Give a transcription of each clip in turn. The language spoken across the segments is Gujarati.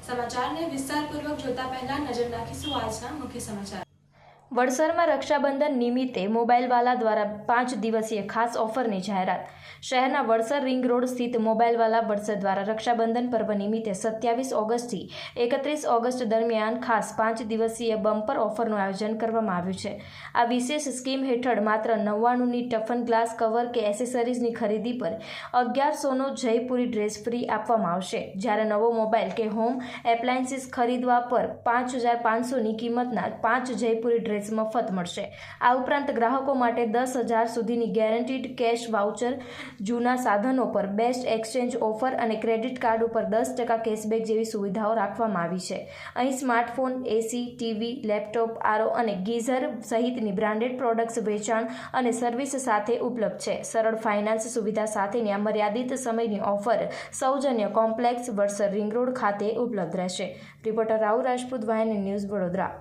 સમાચારને વિસ્તારપૂર્વક જોતા પહેલા નજર નાખીશું આજના મુખ્ય સમાચાર। વડસરમાં રક્ષાબંધન નિમિત્તે મોબાઈલવાલા દ્વારા 5 દિવસીય ખાસ ઓફરની જાહેરાત। શહેરના વડસર રિંગ રોડ સ્થિત મોબાઈલવાલા વડસર દ્વારા રક્ષાબંધન પર્વ નિમિત્તે 27 ઓગસ્ટથી 31 ઓગસ્ટ દરમિયાન ખાસ 5 દિવસીય બમ્પર ઓફરનું આયોજન કરવામાં આવ્યું છે। આ વિશેષ સ્કીમ હેઠળ માત્ર 99ની ટફન ગ્લાસ કવર કે એસેસરીઝની ખરીદી પર 1100નો જયપુરી ડ્રેસ ફ્રી આપવામાં આવશે, જ્યારે નવો મોબાઈલ કે હોમ એપ્લાયન્સીસ ખરીદવા પર 5500ની કિંમતના 5 જયપુરી ડ્રેસ મફત મળશે। આ ઉપરાંત ગ્રાહકો માટે 10,000 સુધીની ગેરંટીડ કેશ વાઉચર, જૂના સાધનો પર બેસ્ટ એક્સચેન્જ ઓફર અને ક્રેડિટ કાર્ડ ઉપર 10% કેશબેક જેવી સુવિધાઓ રાખવામાં આવી છે। અહીં સ્માર્ટફોન, એસી, ટીવી, લેપટોપ, આરઓ અને ગીઝર સહિતની બ્રાન્ડેડ પ્રોડક્ટ્સ વેચાણ અને સર્વિસ સાથે ઉપલબ્ધ છે। સરળ ફાઇનાન્સ સુવિધા સાથેની આ મર્યાદિત સમયની ઓફર સૌજન્ય કોમ્પ્લેક્સ વડસર રિંગ રોડ ખાતે ઉપલબ્ધ રહેશે। Reporter Rahul Rajput, Vayan news, Vadodara.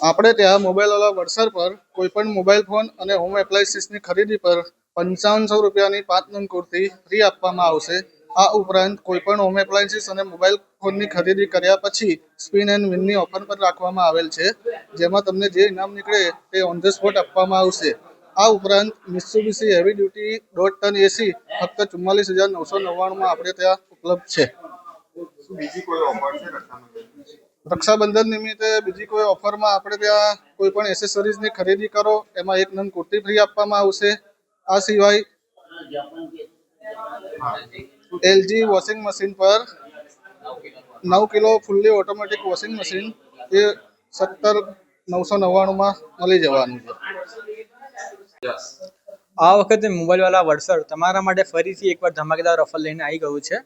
આપણે ત્યાં મોબાઈલવાલા વડસર પર કોઈપણ મોબાઈલ ફોન અને હોમ એપ્લાયન્સીસની ખરીદી પર 5500 રૂપિયાની 5 નંગ કુર્તી ફ્રી આપવામાં આવશે। આ ઉપરાંત કોઈપણ હોમ એપ્લાયન્સીસ અને મોબાઈલ ફોનની ખરીદી કર્યા પછી સ્પિન એન્ડ વિનની ઓફર પણ રાખવામાં આવેલ છે, જેમાં તમને જે ઇનામ નીકળે તે ઓન ધ સ્પોટ આપવામાં આવશે। આ ઉપરાંત મિત્સુબિશી હેવી ડ્યુટી 1.5 ટન એસી ફક્ત 44,999માં આપણે ત્યાં ઉપલબ્ધ છે। બીજી કોઈ ઓફર છે રક્ષાબંધન નિમિત્તે બીજી કોઈ ઓફરમાં આપણે ત્યાં કોઈ પણ એસેસરીઝની ખરીદી કરો એમાં 1 નંગ કુર્તી ફ્રી આપવામાં આવશે। આ સિવાય એલજી વોશિંગ મશીન પર 9 kilo fully automatic washing machine એ 17,999માં મળી જવાનું છે। આ વખતે મોબાઈલવાલા વડસર તમારા માટે ફરીથી એકવાર ધમાકેદાર ઓફર લઈને આવી ગયું છે।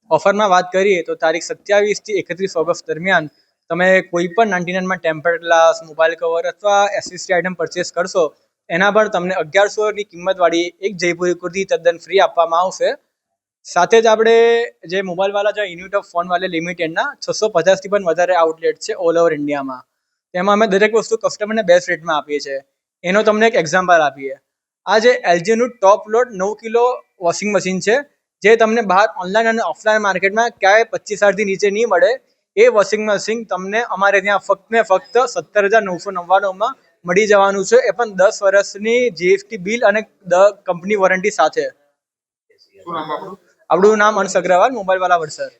ઓફરમાં વાત કરીએ તો તારીખ 27 થી 31 ઓગસ્ટ દરમિયાન તમે કોઈ પણ 99માં ટેમ્પર ગ્લાસ, મોબાઈલ કવર અથવા એસેસરી આઇટમ પરચેસ કરશો એના પર તમને 1100ની કિંમતવાળી એક જયપુરી કુર્તી તદ્દન ફ્રી આપવામાં આવશે। સાથે જ આપણે જે મોબાઈલવાલા જે યુનિટ ઓફ ફોન વાલે લિમિટેડના 650થી પણ વધારે આઉટલેટ છે ઓલ ઓવર ઇન્ડિયામાં, તેમાં અમે દરેક વસ્તુ કસ્ટમરને બેસ્ટ રેટમાં આપીએ છીએ। એનો તમને એક એક્ઝામ્પલ આપીએ। આ જે એલજીનું ટોપ લોડ 9 કિલો વોશિંગ મશીન છે, જે તમને બહાર ઓનલાઈન અને ઓફલાઈન માર્કેટમાં ક્યાંય 25,000થી નીચે નહીં મળે, એ વોશિંગ મશીન તમને અમારે ત્યાં ફક્ત 17,999માં મળી જવાનું છે, એ પણ 10 વર્ષની જીએસટી બિલ અને કંપની વોરંટી સાથે। આપણું નામ અંશ Agarwal, મોબાઈલવાલા Vadsar.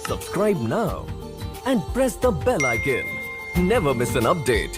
Subscribe now and press the bell icon. Never miss an update.